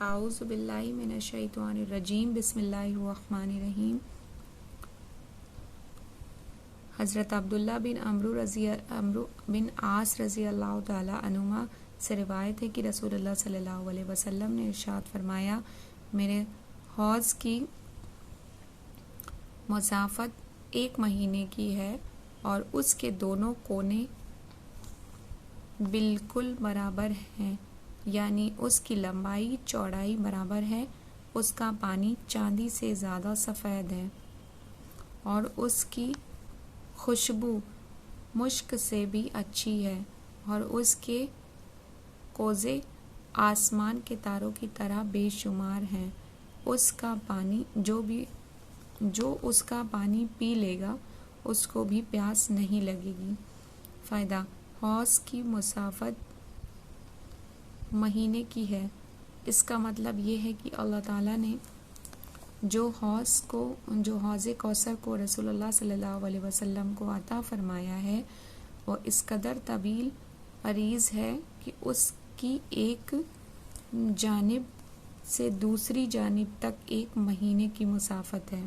اعوذ باللہ من الشیطان الرجیم بسم اللہ الرحمن الرحیم۔ حضرت عبداللہ بن عمرو بن عاص رضی اللہ تعالی عنہما سے روایت ہے کہ رسول اللہ صلی اللہ علیہ وسلم نے ارشاد فرمایا، میرے حوض کی مسافت 1 مہینے کی ہے اور اس کے دونوں کونے بالکل برابر ہیں، یعنی اس کی لمبائی چوڑائی برابر ہے، اس کا پانی چاندی سے زیادہ سفید ہے اور اس کی خوشبو مشک سے بھی اچھی ہے، اور اس کے کوزے آسمان کے تاروں کی طرح بے شمار ہیں۔ اس کا پانی جو اس کا پانی پی لے گا اس کو بھی پیاس نہیں لگے گی۔ فائدہ: حوض کی مسافت مہینے کی ہے۔ اس کا مطلب یہ ہے کہ اللہ تعالیٰ نے جو حوض کوثر کو رسول اللہ صلی اللہ علیہ وسلم کو عطا فرمایا ہے وہ اس قدر طویل عریض ہے کہ اس کی ایک جانب سے دوسری جانب تک 1 مہینے کی مسافت ہے۔